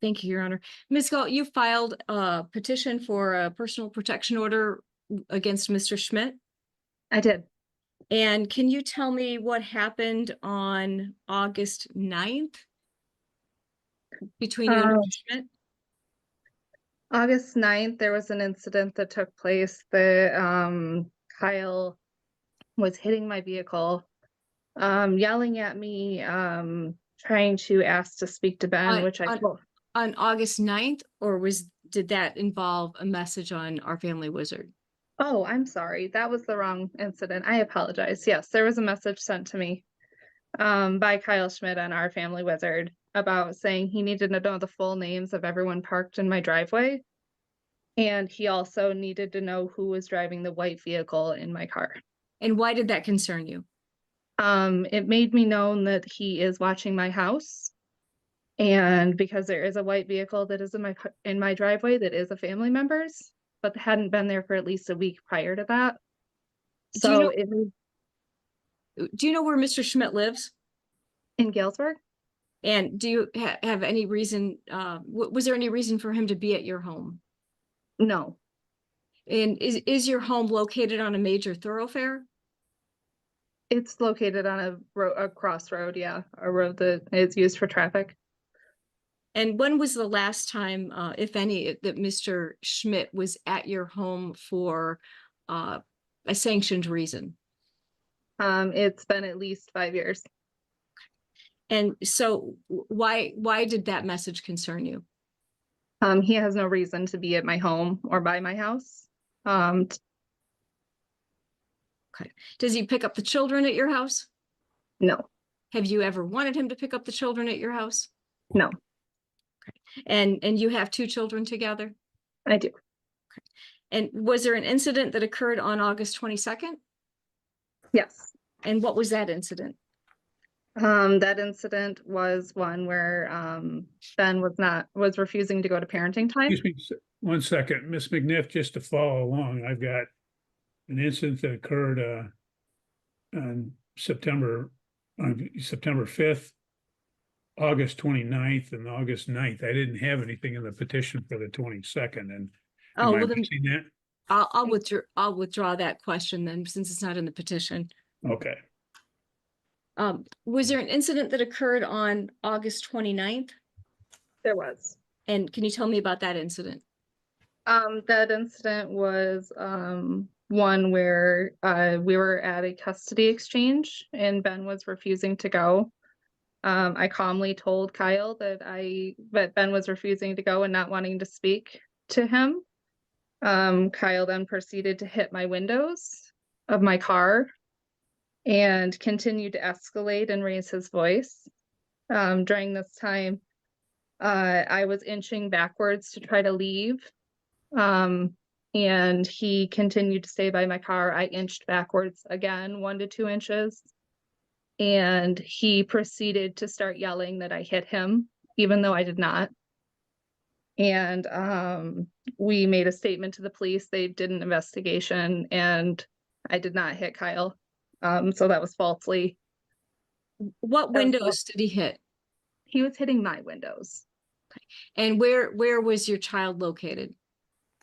Thank you, Your Honor. Ms. Galt, you filed a petition for a personal protection order against Mr. Schmidt. I did. And can you tell me what happened on August 9th between you and Um, Mr. Schmidt? August 9th, there was an incident that took place that Kyle was hitting my vehicle, yelling at me, trying to ask to speak to Ben, On, which I on, told. on August 9th, or did that involve a message on Our Family Wizard? Oh, I'm sorry. That was the wrong incident. I apologize. Yes, there was a message sent to me by Kyle Schmidt on Our Family Wizard about saying he needed to know the full names of everyone parked in my driveway. And he also needed to know who was driving the white vehicle in my car. And why did that concern you? It made me known that he is watching my house. And because there is a white vehicle that is in my driveway that is a family member's, but hadn't been there for at least a week prior to that. Do you So know, it was do you know where Mr. Schmidt lives? in Galesburg. And do you have any reason, was there any reason for him to be at your home? No, And is your home located on a major thoroughfare? it's located on a crossroad. Yeah, a road that is used for traffic. And when was the last time, if any, that Mr. Schmidt was at your home for a sanctioned reason? It's been at least 5 years. And so why did that message concern you? He has no reason to be at my home or by my house. Okay. Does he pick up the children at your house? No, Have you ever wanted him to pick up the children at your house? no, And you have two children together? I do. And was there an incident that occurred on August 22nd? Yes. And what was that incident? That incident was one where Ben was refusing to go to parenting time. Excuse me, one second, Miss McNiff, just to follow along, I've got an incident that occurred on September 5th, August 29th, and August 9th. I didn't have anything in the petition for the 22nd, and Oh, am I well, then missing that? I'll withdraw that question then, since it's not in the petition. Okay. Was there an incident that occurred on August 29th? There was. And can you tell me about that incident? That incident was one where we were at a custody exchange and Ben was refusing to go. I calmly told Kyle that Ben was refusing to go and not wanting to speak to him. Kyle then proceeded to hit my windows of my car and continued to escalate and raise his voice. During this time, I was inching backwards to try to leave. And he continued to stay by my car. I inched backwards again, 1 to 2 inches. And he proceeded to start yelling that I hit him, even though I did not. And we made a statement to the police. They did an investigation and I did not hit Kyle. So that was falsely. What windows did he hit? He was hitting my windows. And where was your child located?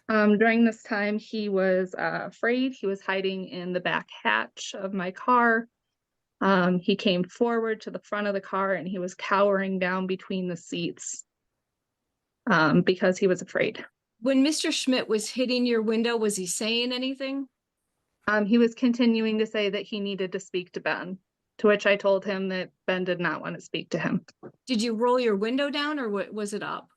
During this time, he was afraid. He was hiding in the back hatch of my car. He came forward to the front of the car and he was cowering down between the seats because he was afraid. When Mr. Schmidt was hitting your window, was he saying anything? He was continuing to say that he needed to speak to Ben, to which I told him that Ben did not want to speak to him. Did you roll your window down or was it up?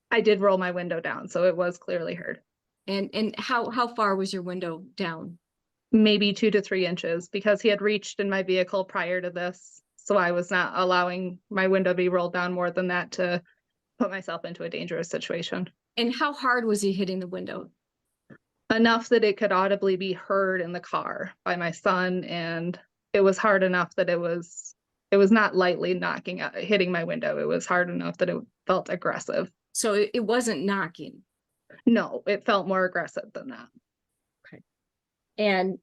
I did roll my window down, so it was clearly heard. And how far was your window down? Maybe 2 to 3 inches, because he had reached in my vehicle prior to this. So I was not allowing my window to be rolled down more than that to put myself into a dangerous situation. And how hard was he hitting the window? Enough that it could audibly be heard in the car by my son, and it was hard enough that it was not lightly hitting my window. It was hard enough that it felt aggressive. So it wasn't knocking. No, it felt more aggressive than that. Okay. And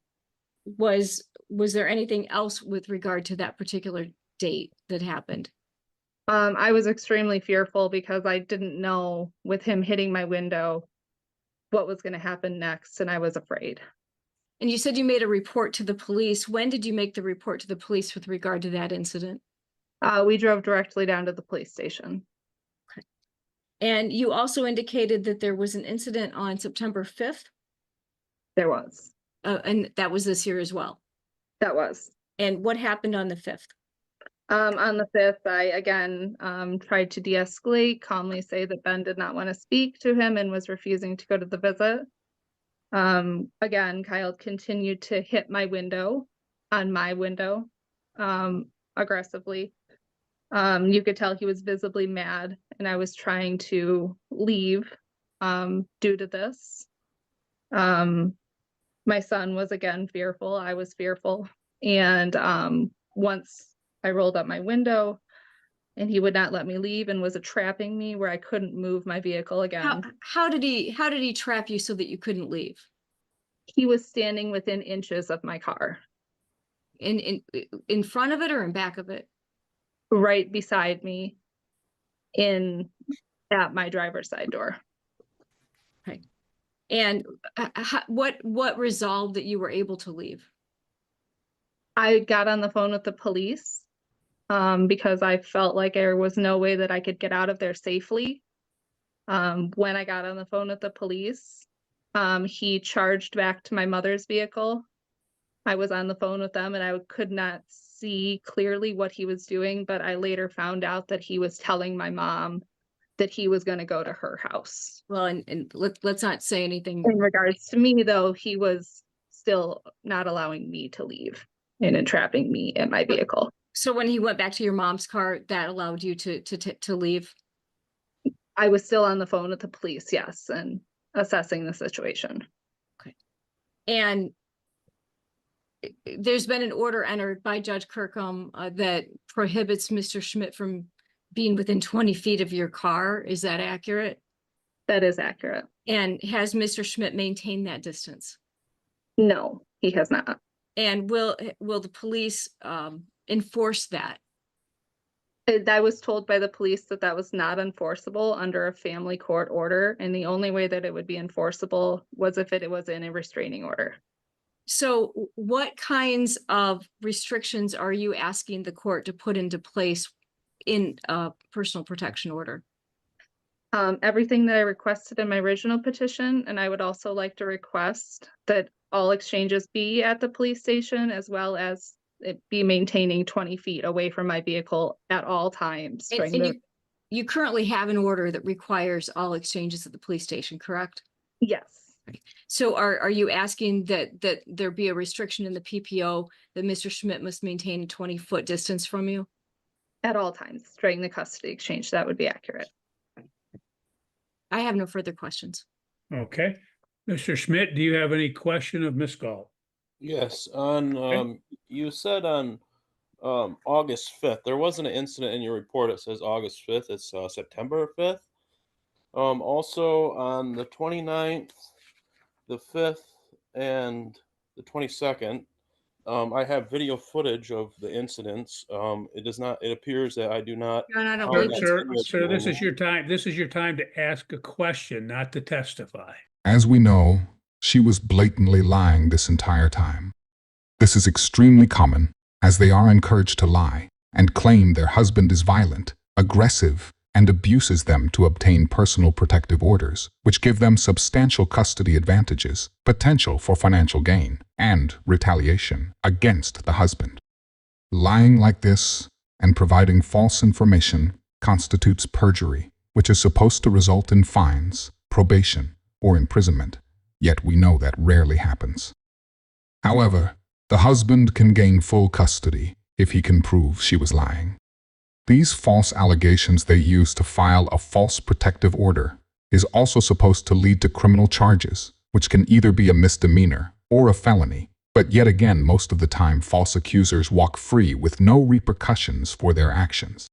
was there anything else with regard to that particular date that happened? I was extremely fearful because I didn't know with him hitting my window what was going to happen next, and I was afraid. And you said you made a report to the police. When did you make the report to the police with regard to that incident? We drove directly down to the police station. And you also indicated that there was an incident on September 5th, There was. and that was this year as well. That was. And what happened on the 5th? On the 5th, I again tried to de-escalate, calmly say that Ben did not want to speak to him and was refusing to go to the visit. Again, Kyle continued to hit my window, on my window, aggressively. You could tell he was visibly mad, and I was trying to leave due to this. My son was again fearful. I was fearful. And once I rolled up my window and he would not let me leave and was trapping me where I couldn't move my vehicle again. How did he trap you so that you couldn't leave? He was standing within inches of my car. In front of it or in back of it? Right beside me at my driver's side door. Okay. And what resolved that you were able to leave? I got on the phone with the police because I felt like there was no way that I could get out of there safely. When I got on the phone with the police, he charged back to my mother's vehicle. I was on the phone with them and I could not see clearly what he was doing, but I later found out that he was telling my mom that he was going to go to her house. Well, and let's not say anything. In regards to me, though, he was still not allowing me to leave and entrapping me in my vehicle. So when he went back to your mom's car, that allowed you to leave? I was still on the phone with the police, yes, and assessing the situation. Okay. And there's been an order entered by Judge Kirkham that prohibits Mr. Schmidt from being within 20 feet of your car. Is that accurate? That is accurate. And has Mr. Schmidt maintained that distance? No, he has not. And will the police enforce that? I was told by the police that that was not enforceable under a family court order, and the only way that it would be enforceable was if it was in a restraining order. So what kinds of restrictions are you asking the court to put into place in a personal protection order? Everything that I requested in my original petition, and I would also like to request that all exchanges be at the police station, as well as it be maintaining 20 feet away from my vehicle at all times. And you currently have an order that requires all exchanges at the police station, correct? Yes. So are you asking that there be a restriction in the PPO that Mr. Schmidt must maintain a 20-foot distance from you? At all times during the custody exchange, that would be accurate. I have no further questions. Okay. Mr. Schmidt, do you have any question of Ms. Gall? Yes, on you said on August 5th, there wasn't an incident in your report that says August 5th, it's September 5th. Also on the 29th, the 5th, and the 22nd, I have video footage of the incidents. It appears that I do not. No, I don't Sir, believe it. sir, this is your time. This is your time to ask a question, not to testify. As we know, she was blatantly lying this entire time. This is extremely common, as they are encouraged to lie and claim their husband is violent, aggressive, and abuses them to obtain personal protective orders, which give them substantial custody advantages, potential for financial gain, and retaliation against the husband. Lying like this and providing false information constitutes perjury, which is supposed to result in fines, probation, or imprisonment, yet we know that rarely happens. However, the husband can gain full custody if he can prove she was lying. These false allegations they use to file a false protective order is also supposed to lead to criminal charges, which can either be a misdemeanor or a felony, but yet again most of the time false accusers walk free with no repercussions for their actions.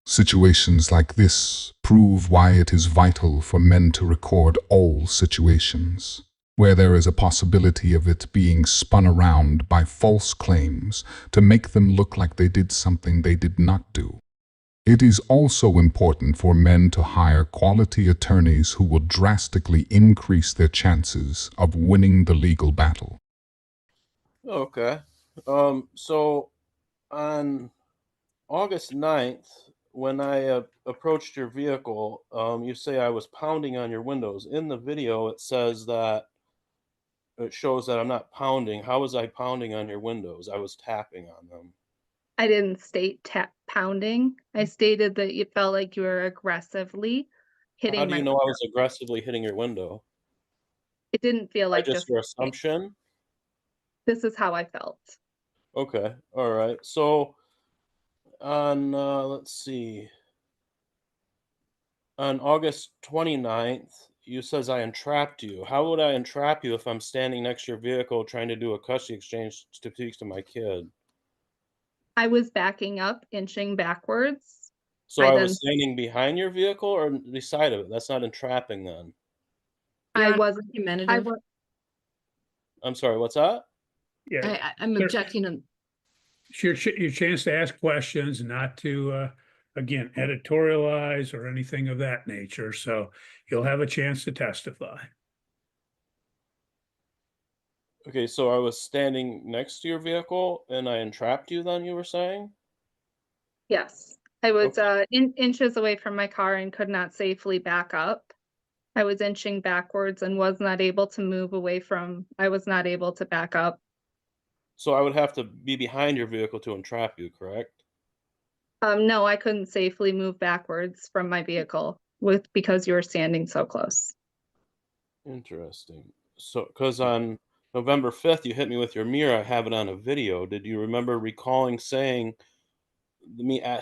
Situations like this prove why it is vital for men to record all situations where there is a possibility of it being spun around by false claims to make them look like they did something they did not do. It is also important for men to hire quality attorneys who will drastically increase their chances of winning the legal battle. Okay. So on August 9th, when I approached your vehicle, you say I was pounding on your windows. In the video, it says that it shows that I'm not pounding. How was I pounding on your windows? I was tapping on them. I didn't state pounding. I stated that you felt like you were aggressively How hitting do my you know I window. was aggressively hitting your window? It didn't feel By like just just your okay, assumption? this is how I felt. Okay. All right. So on let's see. On August 29th, you says I entrapped you. How would I entrap you if I'm standing next to your vehicle trying to do a custody exchange to speak to my kid? I was backing up, inching backwards. So I I then was standing behind your vehicle or beside of it? That's not entrapping then. Your I Honor, wasn't I argumentative. was I'm sorry, what's that? Yeah, I'm Sir. objecting on, it's your chance to ask questions, not to, again, editorialize or anything of that nature. So you'll have a chance to testify. Okay, so I was standing next to your vehicle and I entrapped you then, you were saying? yes. I was Okay. inches away from my car and could not safely back up. I was inching backwards and was not able to move away from I was not able to back up. So I would have to be behind your vehicle to entrap you, correct? No, I couldn't safely move backwards from my vehicle because you were standing so close. Interesting. So, because on November 5th, you hit me with your mirror, I have it on a video. Did you remember recalling saying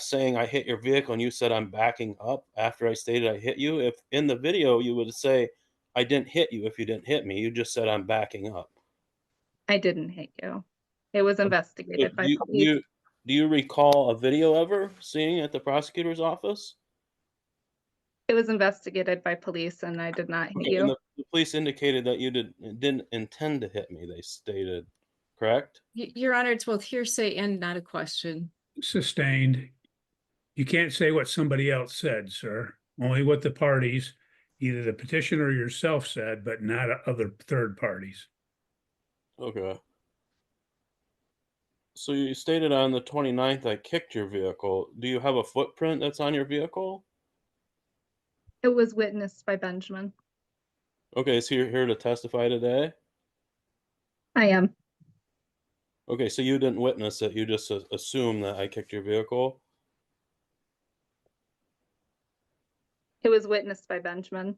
saying I hit your vehicle and you said I'm backing up after I stated I hit you? If in the video you would say I didn't hit you if you didn't hit me, you just said I'm backing up. I didn't hit you. It was So investigated by police. do you recall a video ever seeing at the prosecutor's office? It was investigated by police and I did not hit Okay, and you. the police indicated that you didn't intend to hit me, they stated, correct? Your Honor, it's both hearsay and not a question. Sustained. You can't say what somebody else said, sir. Only what the parties, either the petitioner or yourself said, but not other third parties. Okay. So you stated on the 29th I kicked your vehicle. Do you have a footprint that's on your vehicle? It was witnessed by Benjamin. Okay, so you're here to testify today? I am. Okay, so you didn't witness it, you just assume that I kicked your vehicle? It was witnessed by Benjamin.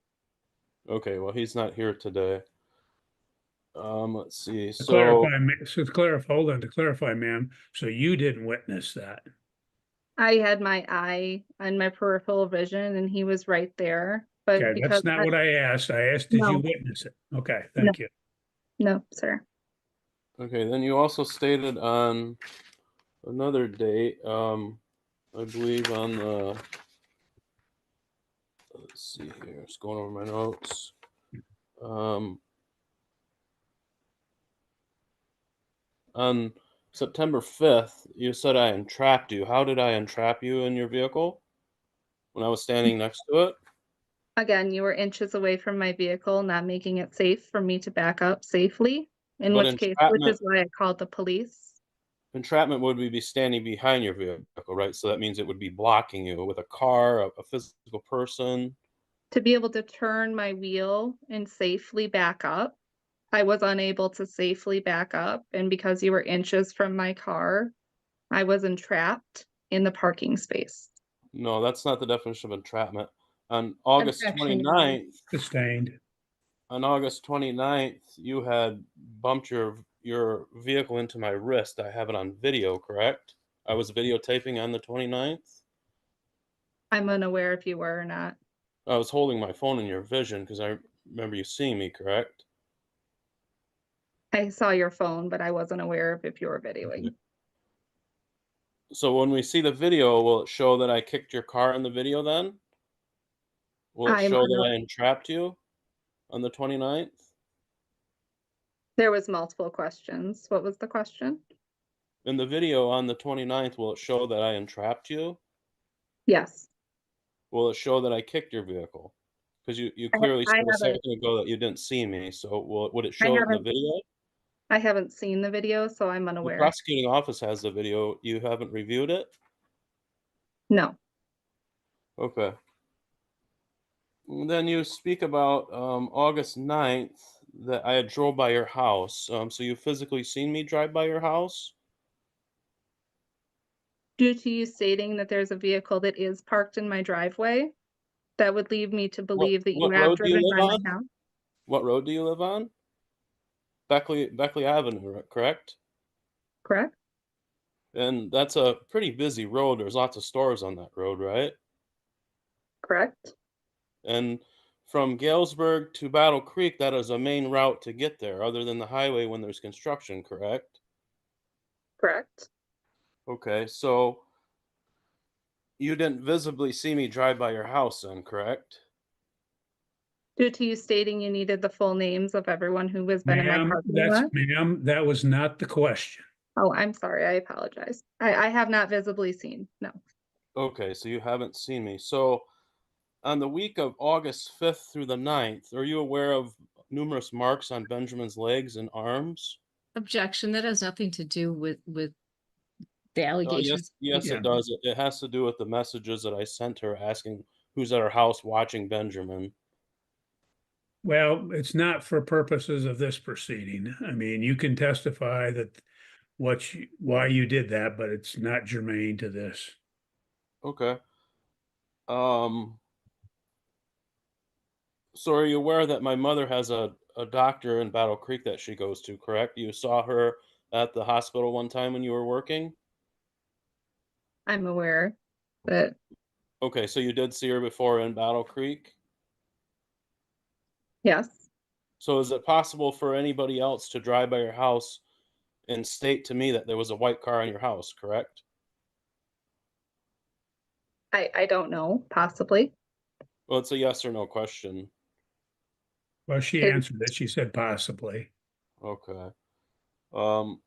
Okay, well, he's not here today. Let's see. To So clarify, hold on, to clarify, ma'am, so you didn't witness that. I had my eye on my peripheral vision and he was right there. But Okay, because that's not what I asked. I asked, did you no, witness it? Okay, no, thank you. no, sir. okay, then you also stated on another date, I believe on the let's see here, just going over my notes. On September 5th, you said I entrapped you. How did I entrap you in your vehicle when I was standing next to it? Again, you were inches away from my vehicle, not making it safe for me to back up safely, But which is why I called the police. entrapment would be standing behind your vehicle, right? So that means it would be blocking you with a car, a physical person. To be able to turn my wheel and safely back up. I was unable to safely back up, and because you were inches from my car, I was entrapped in the parking space. No, that's not the definition of entrapment. On August Objection, Your Honor. 29th, Sustained. you had bumped your vehicle into my wrist. I have it on video, correct? I was videotaping on the 29th. I'm unaware if you were or not. I was holding my phone in your vision because I remember you seeing me, correct? I saw your phone, but I wasn't aware of if you were videoing. So when we see the video, will it show that I kicked your car in the video then? Will it I'm show unaw that I entrapped you on the 29th? There was multiple questions. What was the question? In the video on the 29th, will it show that I entrapped you? Yes. Will it show that I kicked your vehicle? Because you I, clearly I said a haven't, second ago that you didn't see me, so would it I show it in the haven't, video? I haven't seen the video, so I'm The unaware. prosecuting office has the video, you haven't reviewed it? No, Okay. Then you speak about August 9th that I had drove by your house. So you physically seen me drive by your house? due to you stating that there's a vehicle that is parked in my driveway, that would lead me to believe that you What have road do you driven live by my on? house. What road do you live on? Beckley Avenue, correct? Correct? And that's a pretty busy road. There's lots of stores on that road, right? Correct? And from Galesburg to Battle Creek, that is a main route to get there, other than the highway when there's construction, correct? Correct? Okay, so you didn't visibly see me drive by your house then, correct? Due to you stating you needed the full names of everyone who has been in my parking lot. Ma'am, that was not the question. Oh, I'm sorry, I apologize. I have not visibly seen, no. Okay, so you haven't seen me. So on the week of August 5th through the 9th, are you aware of numerous marks on Benjamin's legs and arms? Objection, that has nothing to do with the Yes, allegations. yes, Yeah. it does. It has to do with the messages that I sent her asking who's at her house watching Benjamin. Well, it's not for purposes of this proceeding. I mean, you can testify that why you did that, but it's not germane to this. Okay. Um, so are you aware that my mother has a doctor in Battle Creek that she goes to, correct? You saw her at the hospital one time when you were working? I'm aware that, Okay, so you did see her before in Battle Creek? yes, So is it possible for anybody else to drive by your house and state to me that there was a white car in your house, correct? I don't know, possibly. Well, it's a yes or no question. Well, she It- answered it. She said possibly. Okay. Um,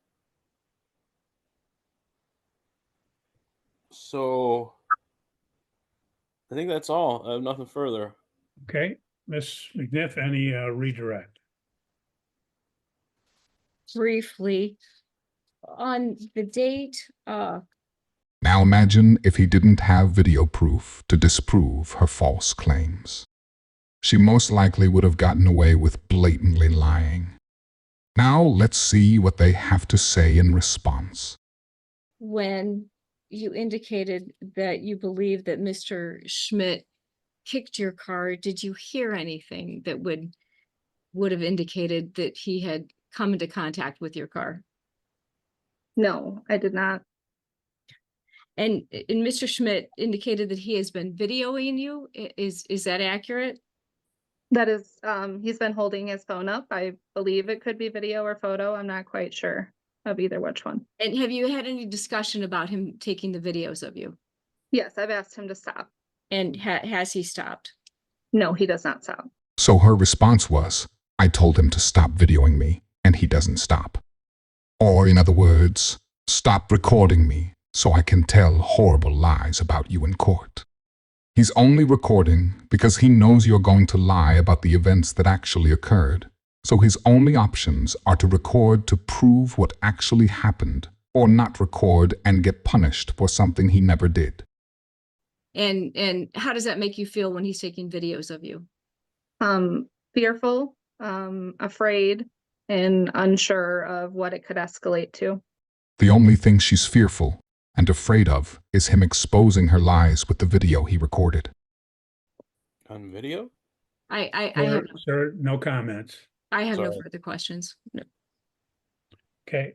so I think that's all. I have nothing further. Okay, Ms. McNiff, any redirect? Briefly, on the date, Now imagine if he didn't have video proof to disprove her false claims. She most likely would have gotten away with blatantly lying. Now let's see what they have to say in response. when you indicated that you believe that Mr. Schmidt kicked your car, did you hear anything that would have indicated that he had come into contact with your car? No, I did not. And Mr. Schmidt indicated that he has been videoing you. Is that accurate? That is, he's been holding his phone up. I believe it could be video or photo. I'm not quite sure of either which one. And have you had any discussion about him taking the videos of you? Yes, I've asked him to stop. And has he stopped? No, he does not stop. So her response was, I told him to stop videoing me, and he doesn't stop. Or in other words, stop recording me so I can tell horrible lies about you in court. He's only recording because he knows you're going to lie about the events that actually occurred. So his only options are to record to prove what actually happened, or not record and get punished for something he never did. And how does that make you feel when he's taking videos of you? Fearful, afraid, and unsure of what it could escalate to. The only thing she's fearful and afraid of is him exposing her lies with the video he recorded. On video? Sir, no comments. I have no Sorry. further questions. No. Okay,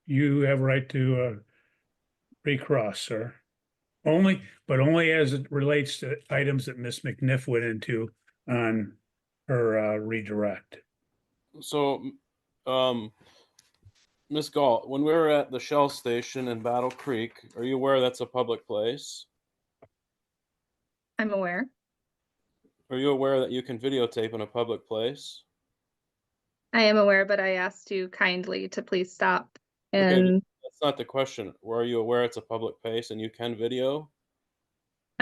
you have a right to recross, sir. Only as it relates to items that Ms. McNiff went into on her redirect. So, Miss Galt, when we were at the Shell station in Battle Creek, are you aware that's a public place? I'm aware. Are you aware that you can videotape in a public place? I am aware, but I asked you kindly to please stop. Okay, And that's not the question. Are you aware it's a public place and you can video?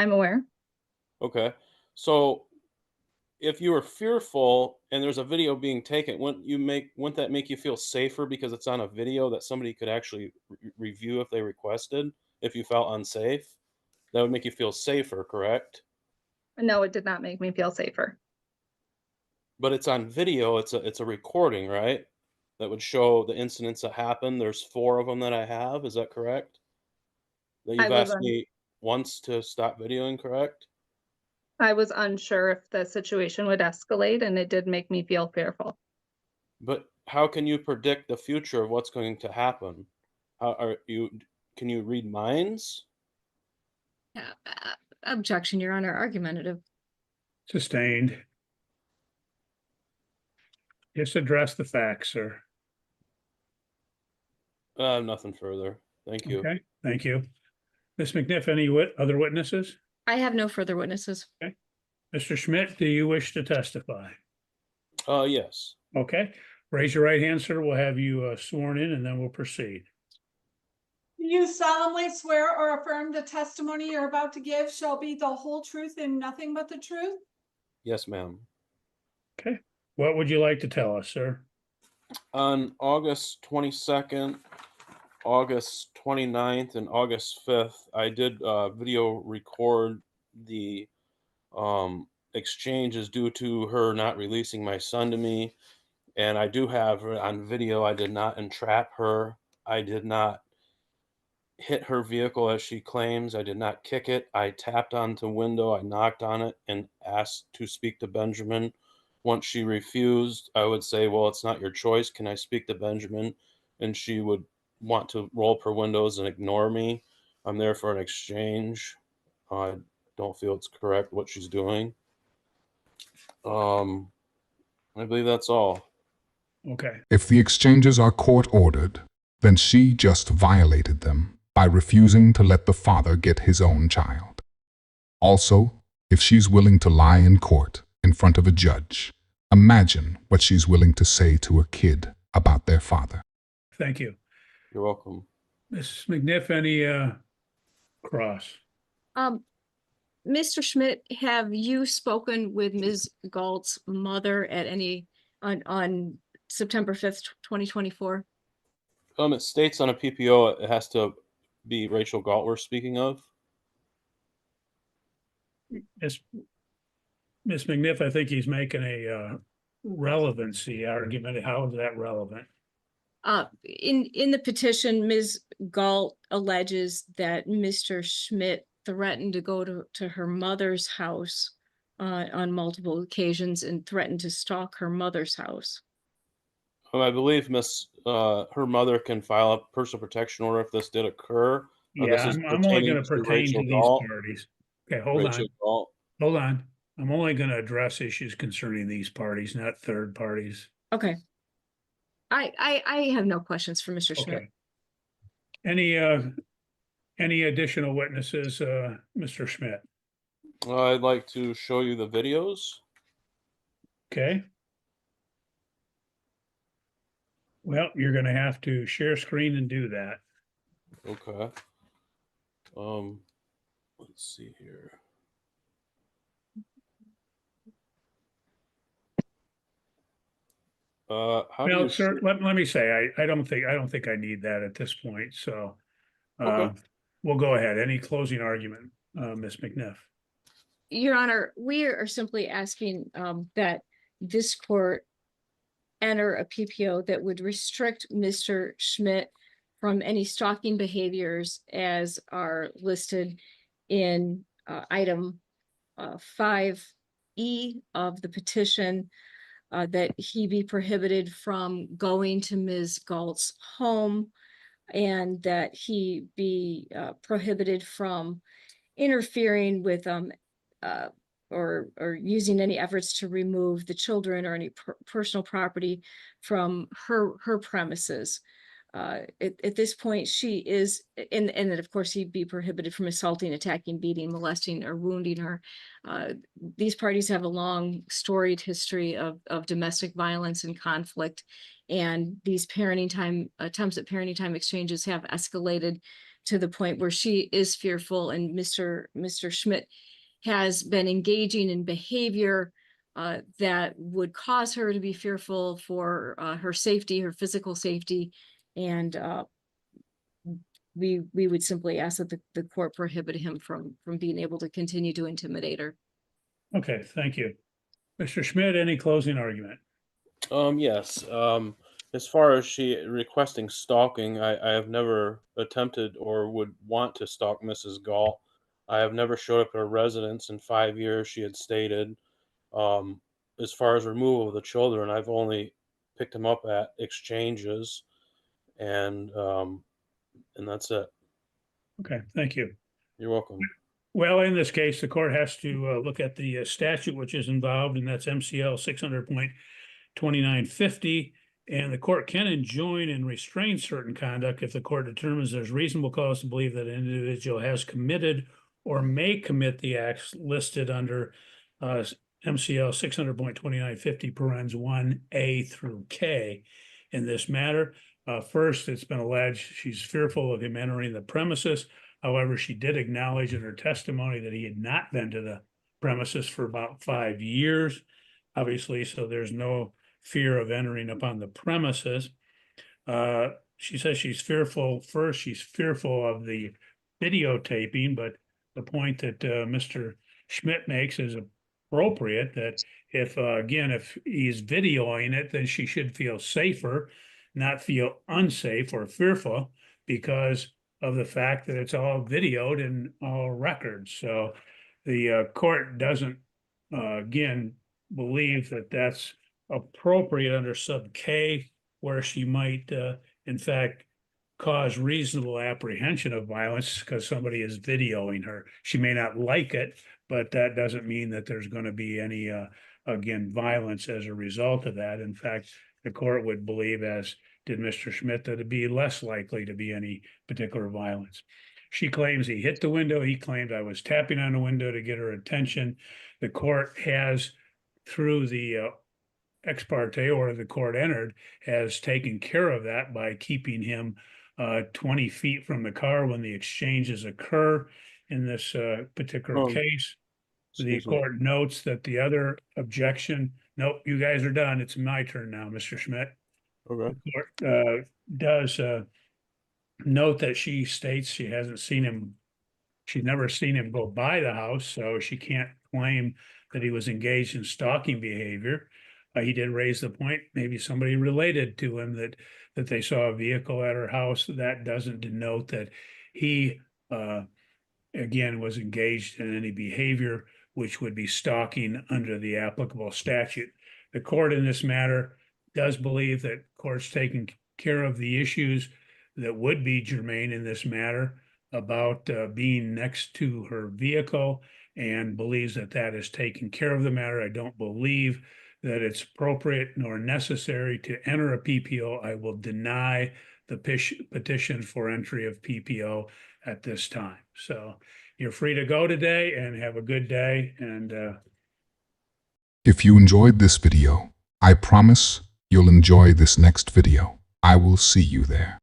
I'm aware. Okay. So if you were fearful and there's a video being taken, wouldn't that make you feel safer because it's on a video that somebody could actually review if they requested? If you felt unsafe, that would make you feel safer, correct? No, it did not make me feel safer. But it's on video, it's a recording, right? That would show the incidents that happened. There's 4 of them that I have, is that correct? That I you've was asked un me once to stop videoing, correct? I was unsure if the situation would escalate, and it did make me feel fearful. But how can you predict the future of what's going to happen? How are you can you read minds? Objection, Your Honor, argumentative. Sustained. Just address the facts, sir. Nothing further. Thank you. Okay, thank you. Ms. McNiff, any other witnesses? I have no further witnesses. Mr. Schmidt, do you wish to testify? Yes. Okay, raise your right hand, sir. We'll have you sworn in and then we'll proceed. Do you solemnly swear or affirm the testimony you're about to give shall be the whole truth and nothing but the truth? Yes, ma'am. Okay, what would you like to tell us, sir? On August 22nd, August 29th, and August 5th, I did video record the exchanges due to her not releasing my son to me. And I do have her on video. I did not entrap her. I did not hit her vehicle as she claims. I did not kick it. I tapped onto window. I knocked on it and asked to speak to Benjamin. Once she refused, I would say, well, it's not your choice. Can I speak to Benjamin? And she would want to roll up her windows and ignore me. I'm there for an exchange. I don't feel it's correct what she's doing. I believe that's all. Okay, If the exchanges are court-ordered, then she just violated them by refusing to let the father get his own child. Also, if she's willing to lie in court in front of a judge, imagine what she's willing to say to a kid about their father. thank you. You're welcome. Mrs. McNiff, any cross? Mr. Schmidt, have you spoken with Ms. Galt's mother at any, on September 5th, 2024? It states on a PPO it has to be Rachel Galt we're speaking of. Ms. McNiff, I think he's making a relevancy argument. How is that relevant? In the petition, Ms. Galt alleges that Mr. Schmidt threatened to go to her mother's house on multiple occasions and threatened to stalk her mother's house. I believe her mother can file a personal protection order if this did occur. Yeah, This is I'm only pertaining going to pertain Rachel to these Galt. parties. Okay, hold Rachel on, Galt. hold on. I'm only going to address issues concerning these parties, not third parties. Okay. I have no questions for Mr. Schmidt. Okay. Any additional witnesses, Mr. Schmidt? I'd like to show you the videos. Okay. Well, you're going to have to share screen and do that. Okay. Let's see here. How do Well, you sir, let me say, I don't think I need that at this point. So Okay. we'll go ahead. Any closing argument, Ms. McNiff? Your Honor, we are simply asking that this court enter a PPO that would restrict Mr. Schmidt from any stalking behaviors as are listed in item 5E of the petition, that he be prohibited from going to Ms. Galt's home, and that he be prohibited from interfering with or using any efforts to remove the children or any personal property from her premises. At this point, she is, and that of course he'd be prohibited from assaulting, attacking, beating, molesting, or wounding her. These parties have a long storied history of domestic violence and conflict, and these attempts at parenting time exchanges have escalated to the point where she is fearful, and Mr. Schmidt has been engaging in behavior that would cause her to be fearful for her safety, her physical safety. And we would simply ask that the court prohibit him from being able to continue to intimidate her. Okay, thank you. Mr. Schmidt, any closing argument? Yes. As far as she requesting stalking, I have never attempted or would want to stalk Mrs. Gall. I have never showed up at her residence in 5 years, she had stated. Um, as far as removal of the children, I've only picked them up at exchanges, and that's it. Okay, thank you. You're welcome. Well, in this case, the court has to look at the statute which is involved, and that's MCL 600.2950. And the court can enjoin and restrain certain conduct if the court determines there's reasonable cause to believe that an individual has committed or may commit the acts listed under MCL 600.2950 parens 1A through K. In this matter, first, it's been alleged she's fearful of him entering the premises. However, she did acknowledge in her testimony that he had not been to the premises for about 5 years, obviously, so there's no fear of entering upon the premises. She says she's fearful, first, she's fearful of the videotaping, but the point that Mr. Schmidt makes is appropriate, that if, again, if he's videoing it, then she should feel safer, not feel unsafe or fearful, because of the fact that it's all videoed and all records. So the court doesn't, again, believe that that's appropriate under sub K, where she might, in fact, cause reasonable apprehension of violence because somebody is videoing her. She may not like it, but that doesn't mean that there's going to be any, again, violence as a result of that. In fact, the court would believe, as did Mr. Schmidt, that it'd be less likely to be any particular violence. She claims he hit the window. He claimed I was tapping on the window to get her attention. The court has, through the ex parte order the court entered, has taken care of that by keeping him 20 feet from the car when the exchanges occur in this particular case. The court notes that the other objection, nope, you guys are done. It's my turn now, Mr. Schmidt. Okay. The court does note that she states she hasn't seen him, she's never seen him go by the house, so she can't claim that he was engaged in stalking behavior. He did raise the point, maybe somebody related to him that they saw a vehicle at her house. That doesn't denote that he, again, was engaged in any behavior which would be stalking under the applicable statute. The court in this matter does believe that court's taking care of the issues that would be germane in this matter about being next to her vehicle, and believes that that is taking care of the matter. I don't believe that it's appropriate nor necessary to enter a PPO. I will deny the petition for entry of PPO at this time. So you're free to go today and have a good day. And if you enjoyed this video, I promise you'll enjoy this next video. I will see you there.